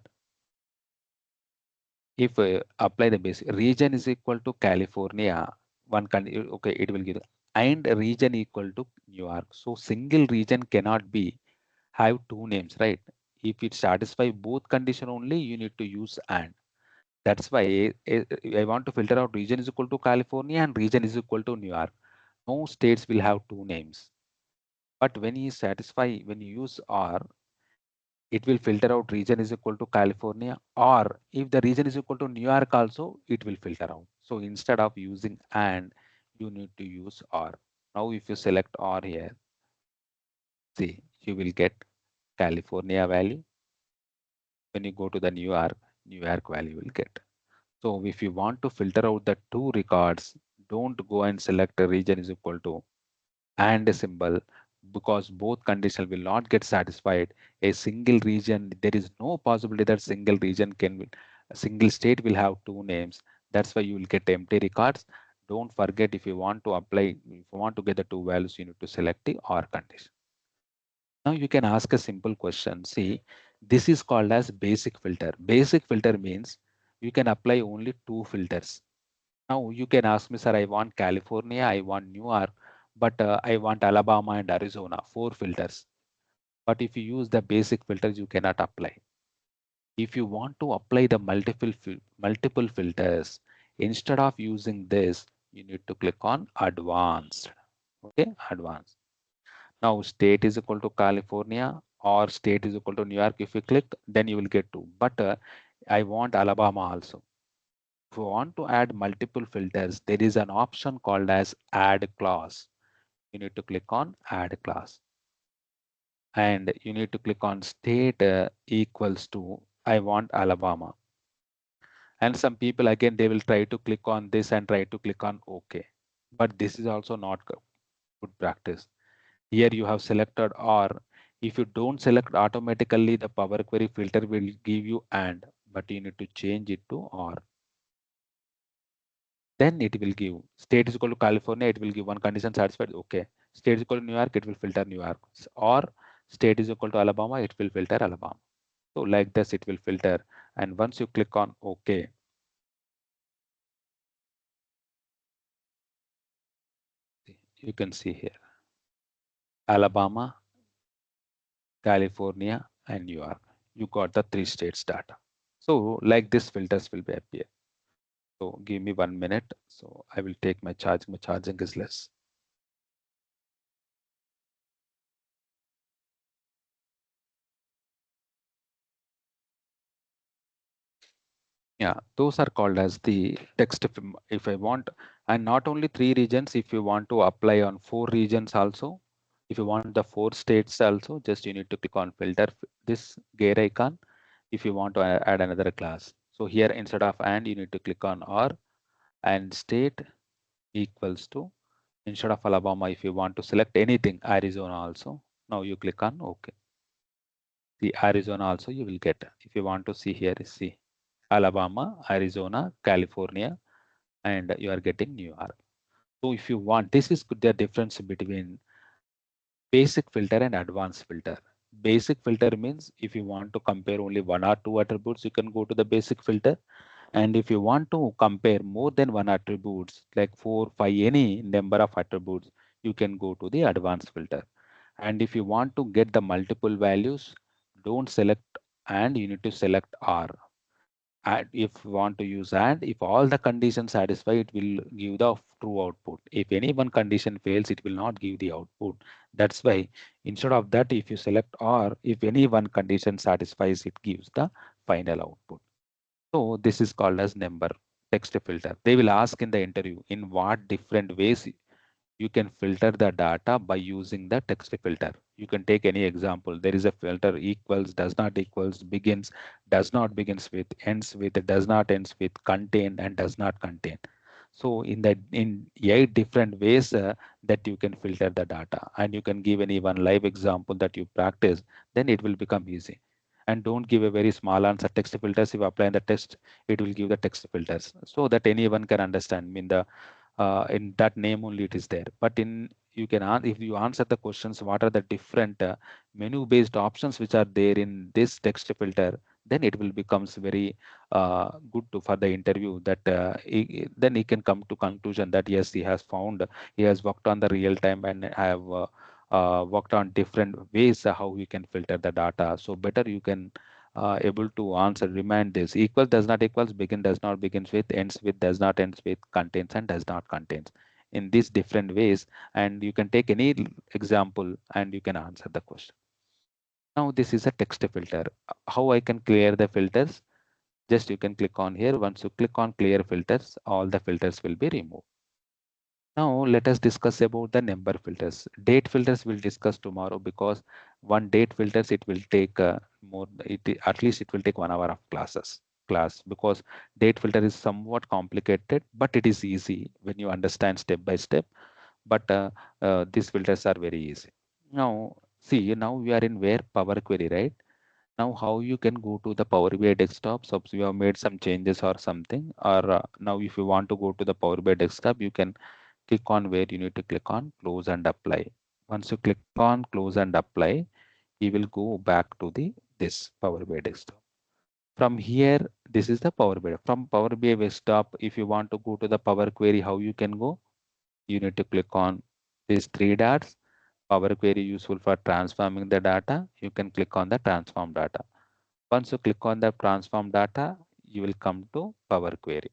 if apply the basic region is equal to California, okay, it will give and region equal to New York. So single region cannot be have two names, right? If it satisfy both condition only, you need to use and. That's why I want to filter out region is equal to California and region is equal to New York. No states will have two names. But when you satisfy, when you use or, it will filter out region is equal to California, or if the region is equal to New York also, it will filter out. So instead of using and, you need to use or. Now if you select or here, see, you will get California value. When you go to the New York value will get. So if you want to filter out the two records, don't go and select a region is equal to and a symbol, because both conditions will not get satisfied. A single region, there is no possibility that single region a single state will have two names. That's why you will get empty records. Don't forget, if you want to apply, if you want to get the two values, you need to select the or condition. Now you can ask a simple question. See, this is called as basic filter. Basic filter means you can apply only two filters. Now you can ask me, sir, I want California, I want New York, but I want Alabama and Arizona, four filters. But if you use the basic filters, you cannot apply. If you want to apply the multiple filters, instead of using this, you need to click on advanced. Okay, advanced. Now state is equal to California or state is equal to New York. If you click, then you will get two. But I want Alabama also. If you want to add multiple filters, there is an option called as add clause. You need to click on add clause. And you need to click on state equals to I want Alabama. And some people again, they will try to click on this and try to click on OK. But this is also not good practice. Here you have selected or. If you don't select, automatically the Power Query filter will give you and, but you need to change it to or. Then it will give state is equal to California, it will give one condition satisfied. Okay. State is equal to New York, it will filter New York. Or state is equal to Alabama, it will filter Alabama. So like this, it will filter. And once you click on OK, you can see here Alabama, California, and New York. You got the three states data. So like this, filters will be appear. So give me 1 minute. So I will take my charge. My charging is less. Yeah, those are called as the text. If I want, and not only three regions, if you want to apply on four regions also, if you want the four states also, just you need to click on filter this gear icon. If you want to add another class. So here instead of and, you need to click on or, and state equals to, instead of Alabama, if you want to select anything, Arizona also. Now you click on OK. The Arizona also you will get. If you want to see here, see Alabama, Arizona, California, and you are getting New York. So if you want, this is the difference between basic filter and advanced filter. Basic filter means if you want to compare only one or two attributes, you can go to the basic filter. And if you want to compare more than one attributes, like 4, 5, any number of attributes, you can go to the advanced filter. And if you want to get the multiple values, don't select and, you need to select R. And if you want to use and, if all the conditions satisfy, it will give the true output. If any one condition fails, it will not give the output. That's why instead of that, if you select or, if any one condition satisfies, it gives the final output. So this is called as number text filter. They will ask in the interview in what different ways you can filter the data by using the text filter. You can take any example. There is a filter equals, does not equals, begins, does not begins with, ends with, does not ends with, contain and does not contain. So in 8 different ways that you can filter the data, and you can give any one live example that you practice, then it will become easy. And don't give a very small answer text filters. If you apply the text, it will give the text filters so that anyone can understand. I mean the in that name only it is there. But in you can if you answer the questions, what are the different menu based options which are there in this text filter, then it will becomes very good to for the interview, that then he can come to conclusion that yes, he has found, he has worked on the real time and have worked on different ways how we can filter the data. So better you can able to answer, remind this equals, does not equals, begin, does not begins with, ends with, does not ends with, contains and does not contains, in these different ways. And you can take any example and you can answer the question. Now this is a text filter. How I can clear the filters? Just you can click on here. Once you click on clear filters, all the filters will be removed. Now let us discuss about the number filters. Date filters we'll discuss tomorrow, because one date filters it will take more. At least it will take 1 hour of class, because date filter is somewhat complicated, but it is easy when you understand step by step. But these filters are very easy. Now see, now we are in where Power Query, right? Now how you can go to the Power BI desktop? Suppose you have made some changes or something, or now if you want to go to the Power BI desktop, you can click on where you need to click on close and apply. Once you click on close and apply, you will go back to the this Power BI desktop. From here, this is the Power BI. From Power BI desktop, if you want to go to the Power Query, how you can go? You need to click on these three dots. Power Query useful for transforming the data. You can click on the transform data. Once you click on the transform data, you will come to Power Query.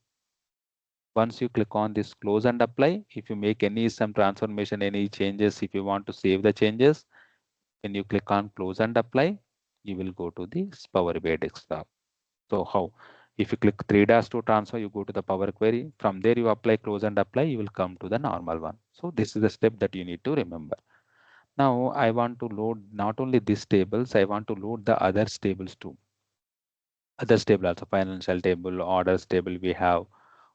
Once you click on this close and apply, if you make any some transformation, any changes, if you want to save the changes, when you click on close and apply, you will go to the Power BI desktop. So how? If you click three dots to transfer, you go to the Power Query. From there, you apply close and apply, you will come to the normal one. So this is the step that you need to remember. Now I want to load not only these tables, I want to load the other tables too. Others table also, financial table, orders table we have.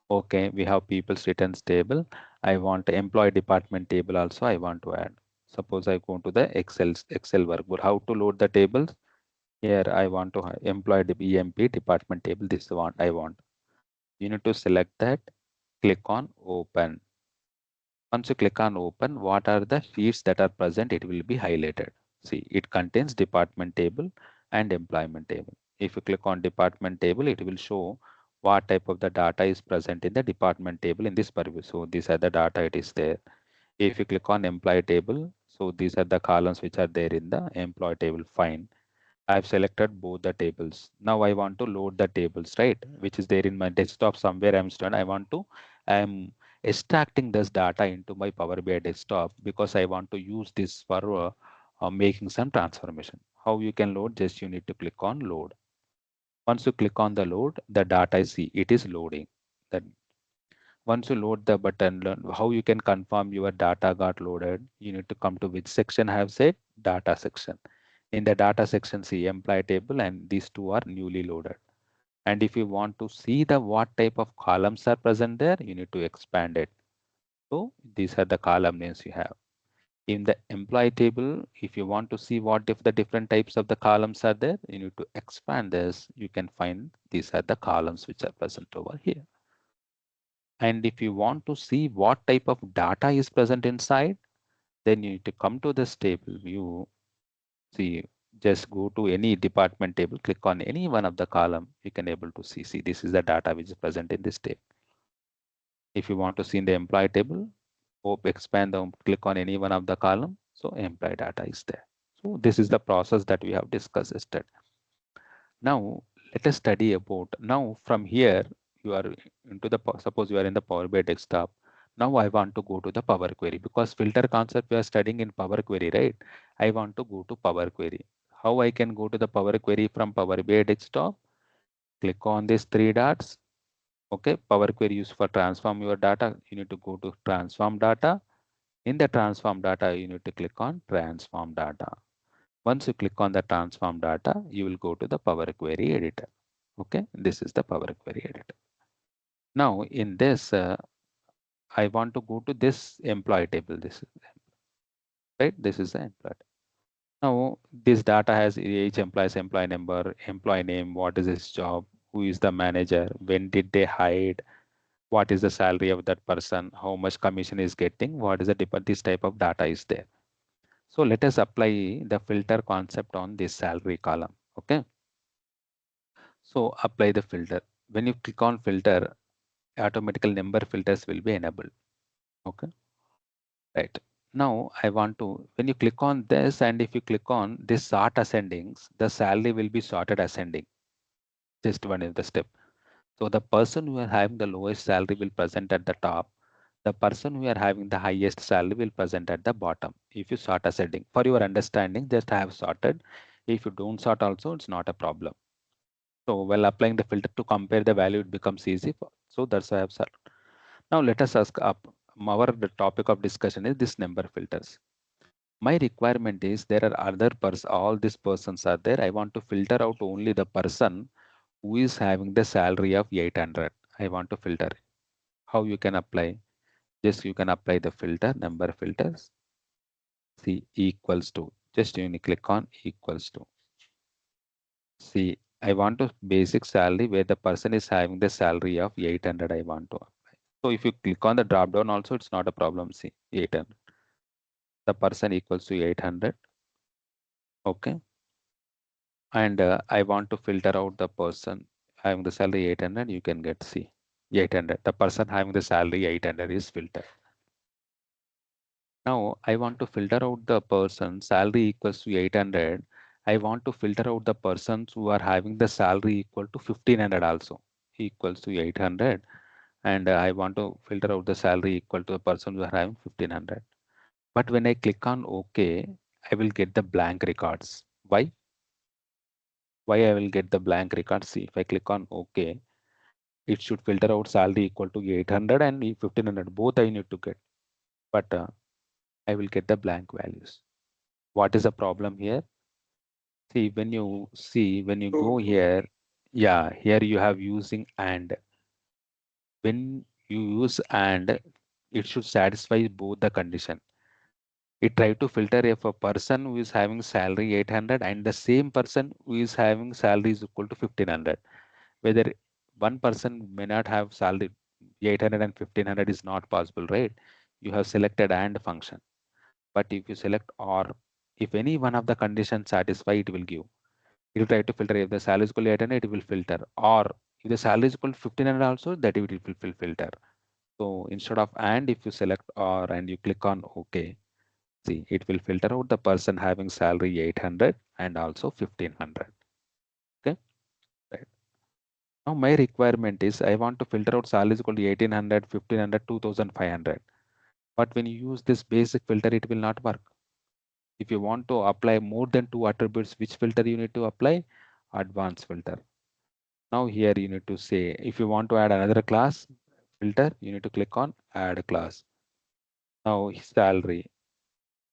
Okay, we have people's returns table. I want employee department table also I want to add. Suppose I go to the Excel workbook. How to load the tables? Here I want to have employee EMP department table. This one I want. You need to select that. Click on open. Once you click on open, what are the sheets that are present? It will be highlighted. See, it contains department table and employment table. If you click on department table, it will show what type of the data is present in the department table in this purview. So these are the data it is there. If you click on employee table, so these are the columns which are there in the employee table. Fine. I've selected both the tables. Now I want to load the tables, right? Which is there in my desktop somewhere. I'm extracting this data into my Power BI desktop, because I want to use this for making some transformation. How you can load? Just you need to click on load. Once you click on the load, the data is see, it is loading. Then once you load the button, how you can confirm your data got loaded? You need to come to which section I have said? Data section. In the data section, see employee table, and these two are newly loaded. And if you want to see the what type of columns are present there, you need to expand it. So these are the column names you have. In the employee table, if you want to see what if the different types of the columns are there, you need to expand this. You can find these are the columns which are present over here. And if you want to see what type of data is present inside, then you need to come to this table view. See, just go to any department table, click on any one of the column, you can able to see this is the data which is present in this table. If you want to see in the employee table, expand them, click on any one of the column. So employee data is there. So this is the process that we have discussed yesterday. Now let us study about, now from here you are into the, suppose you are in the Power BI desktop. Now I want to go to the Power Query, because filter concept we are studying in Power Query, right? I want to go to Power Query. How I can go to the Power Query from Power BI desktop? Click on these three dots. Okay, Power Query used for transform your data. You need to go to transform data. In the transform data, you need to click on transform data. Once you click on the transform data, you will go to the Power Query editor. Okay, this is the Power Query editor. Now in this, I want to go to this employee table. This is right. This is the employee. Now this data has each employee's employee number, employee name, what is his job, who is the manager, when did they hire, what is the salary of that person, how much commission is getting, what is the this type of data is there. So let us apply the filter concept on this salary column. Okay. So apply the filter. When you click on filter, automatically number filters will be enabled. Okay. Right. Now I want to, when you click on this and if you click on this sort ascendings, the salary will be sorted ascending. Just one is the step. So the person who are having the lowest salary will present at the top. The person who are having the highest salary will present at the bottom. If you sort ascending, for your understanding, just have sorted. If you don't sort also, it's not a problem. So while applying the filter to compare the value, it becomes easy. So that's why I have sorted. Now let us ask up. Our the topic of discussion is this number filters. My requirement is there are other all these persons are there. I want to filter out only the person who is having the salary of 800. I want to filter. How you can apply? Just you can apply the filter, number filters. See equals to. Just you need click on equals to. See, I want to basic salary where the person is having the salary of 800. I want to apply. So if you click on the drop down also, it's not a problem. See 800. The person equals to 800. Okay. And I want to filter out the person having the salary 800. You can get C 800. The person having the salary 800 is filtered. Now I want to filter out the person salary equals to 800. I want to filter out the persons who are having the salary equal to 1500 also equals to 800. And I want to filter out the salary equal to the person who are having 1500. But when I click on OK, I will get the blank records. Why? Why I will get the blank records? See, if I click on OK, it should filter out salary equal to 800 and 1500. Both I need to get. But I will get the blank values. What is the problem here? See, when you go here, yeah, here you have using and. When you use and, it should satisfy both the condition. It try to filter if a person who is having salary 800 and the same person who is having salary is equal to 1500. Whether one person may not have salary 800 and 1500 is not possible, right? You have selected and function. But if you select or, if any one of the conditions satisfy, it will give. It will try to filter if the salary is equal to 800, it will filter. Or if the salary is equal to 1500 also, that it will filter. So instead of and, if you select or and you click on OK, see, it will filter out the person having salary 800 and also 1500. Okay. Right. Now my requirement is I want to filter out salary is equal to 1800, 1500, 2500. But when you use this basic filter, it will not work. If you want to apply more than two attributes, which filter you need to apply? Advanced filter. Now here you need to say, if you want to add another class filter, you need to click on add class. Now salary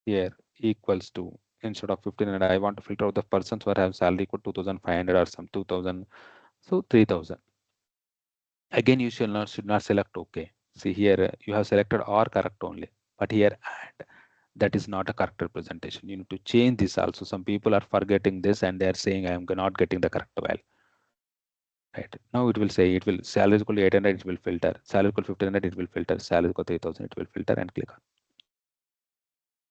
here equals to, instead of 1500, I want to filter out the persons who have salary equal to 2500 or some 2000. So 3000. Again, you should not select OK. See here, you have selected or correct only, but here and, that is not a correct representation. You need to change this also. Some people are forgetting this and they are saying I am not getting the correct value. Right. Now it will say, it will salary is equal to 800, it will filter. Salary equal to 1500, it will filter. Salary equal to 3000, it will filter and click on.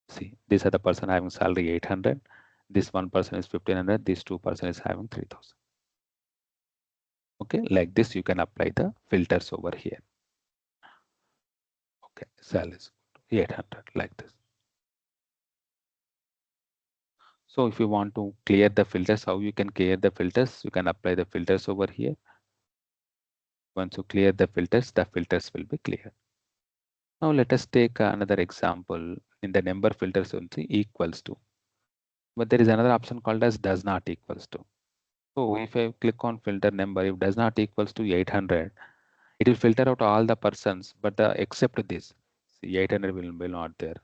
See, these are the person having salary 800. This one person is 1500. This two person is having 3000. Okay, like this you can apply the filters over here. Okay, salaries. 800 like this. So if you want to clear the filters, how you can clear the filters? You can apply the filters over here. Once you clear the filters will be clear. Now let us take another example. In the number filters only equals to, but there is another option called as does not equals to. So if I click on filter number, if does not equals to 800, it will filter out all the persons, but except this, see 800 will be not there.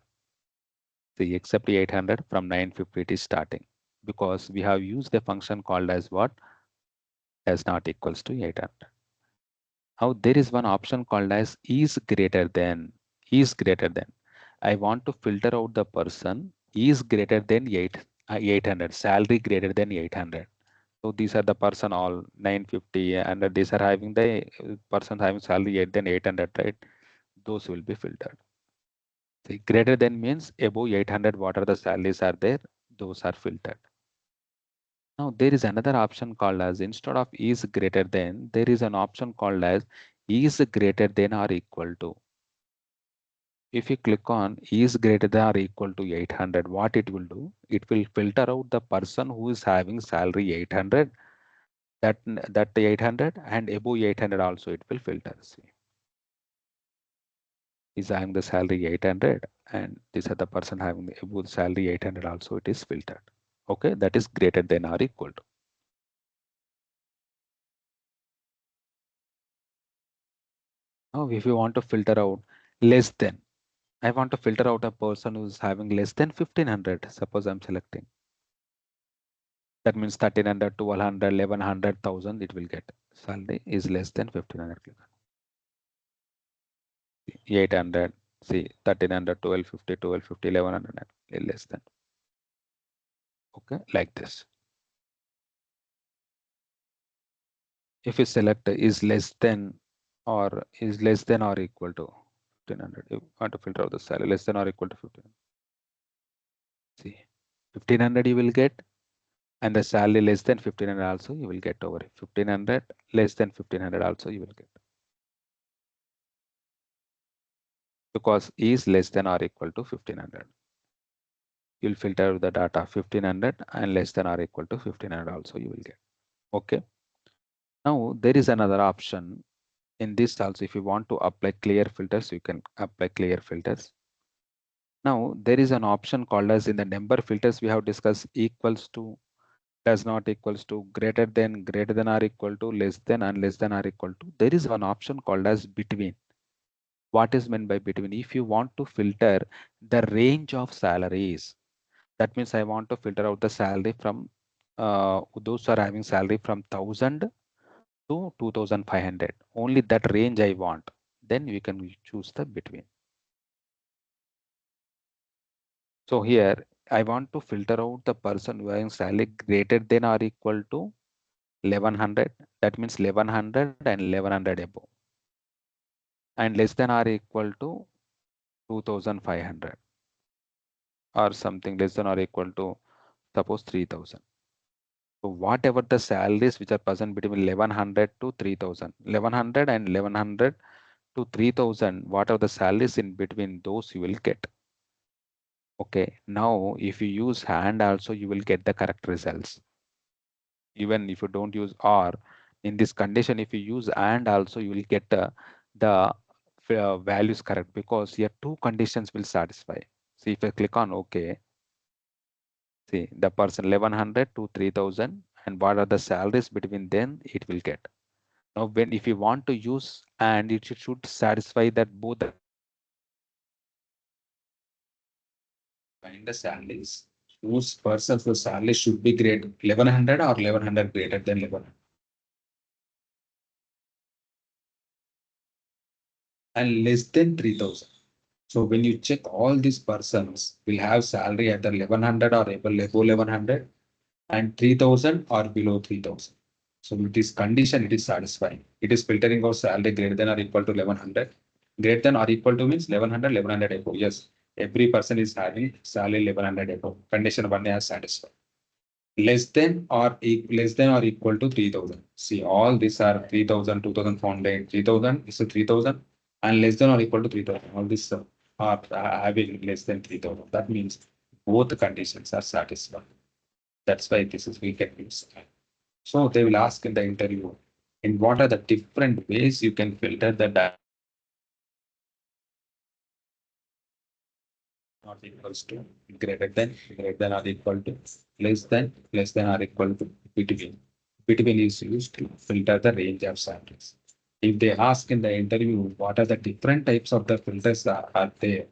See except 800 from 950 it is starting because we have used a function called as what does not equals to 800. Now there is one option called as is greater than. I want to filter out the person is greater than 800, salary greater than 800. So these are the person all 950 and these are having the person having salary than 800, right? Those will be filtered. See, greater than means above 800, what are the salaries are there? Those are filtered. Now there is another option called as instead of is greater than, there is an option called as is greater than or equal to. If you click on is greater than or equal to 800, what it will do? It will filter out the person who is having salary 800, that 800 and above 800 also it will filter. See, is having the salary 800 and these are the person having the above salary 800 also it is filtered. Okay, that is greater than or equal to. Now if you want to filter out less than, I want to filter out a person who is having less than 1500. Suppose I'm selecting. That means 1300, 1200, 1100, 1000 it will get. Salary is less than 1500. 800, see 1300, 1250, 1250, 1100 less than. Okay, like this. If you select is less than or is less than or equal to 1500, you want to filter out the salary less than or equal to 1500. See, 1500 you will get, and the salary less than 1500 also you will get over 1500 less than 1500 also you will get, because is less than or equal to 1500. You'll filter the data 1500 and less than or equal to 1500 also you will get. Okay. Now there is another option in this also. If you want to apply clear filters, you can apply clear filters. Now there is an option called as in the number filters we have discussed equals to, does not equals to, greater than or equal to, less than and less than or equal to. There is one option called as between. What is meant by between? If you want to filter the range of salaries, that means I want to filter out the salary from those who are having salary from 1000 to 2500. Only that range I want. Then we can choose the between. So here I want to filter out the person who having salary greater than or equal to 1100. That means 1100 and 1100 above, and less than or equal to 2500 or something less than or equal to suppose 3000. So whatever the salaries which are present between 1100 to 3000, 1100 and 1100 to 3000, what are the salaries in between, those you will get. Okay, now if you use hand also you will get the correct results. Even if you don't use or, in this condition if you use and also you will get the values correct, because here two conditions will satisfy. See, if I click on OK, see the person 1100 to 3000 and what are the salaries between them it will get. Now when if you want to use and it should satisfy that both the find the salaries. Whose person's the salary should be great 1100 or 1100 greater than 1100 and less than 3000. So when you check all these persons will have salary either 1100 or above 1100 and 3000 or below 3000. So with this condition it is satisfying. It is filtering out salary greater than or equal to 1100. Greater than or equal to means 1100, 1100 above. Yes, every person is having salary 1100 above. Condition 1 has satisfied. Less than or equal to 3000. See, all these are 3000, 2400, 3000 is a 3000 and less than or equal to 3000. All this are having less than 3,000. That means both the conditions are satisfied. That's why this is we can use. So they will ask in the interview, in what are the different ways you can filter the data not equals to, greater than or equal to, less than or equal to, between. Between is used to filter the range of samples. If they ask in the interview what are the different types of the filters are there,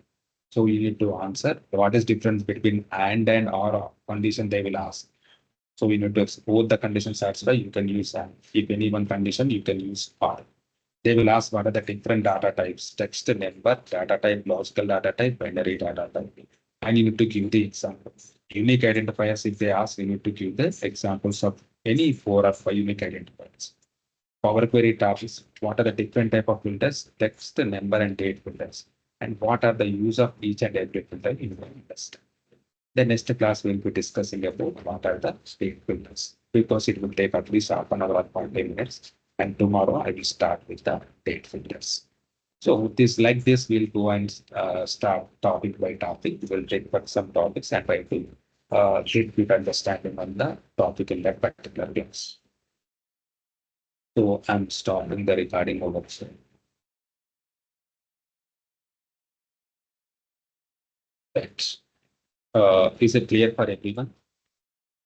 so you need to answer what is difference between and or condition they will ask. So we need to both the conditions satisfy, you can use and. If any one condition, you can use or. They will ask what are the different data types, text, number, data type, logical data type, binary data type. And you need to give the examples. Unique identifiers, if they ask, you need to give the examples of any 4 or 5 unique identifiers. Power query topics, what are the different type of filters, text, number, and date filters, and what are the use of each and every filter in the list. The next class we'll be discussing about what are the state filters, because it will take at least half an hour or 40 minutes. And tomorrow I will start with the date filters. So this like this we'll go and start topic by topic. We'll take for some topics and try to get good understanding on the topic in that particular class. So I'm stopping the recording over here. Right. Is it clear for everyone?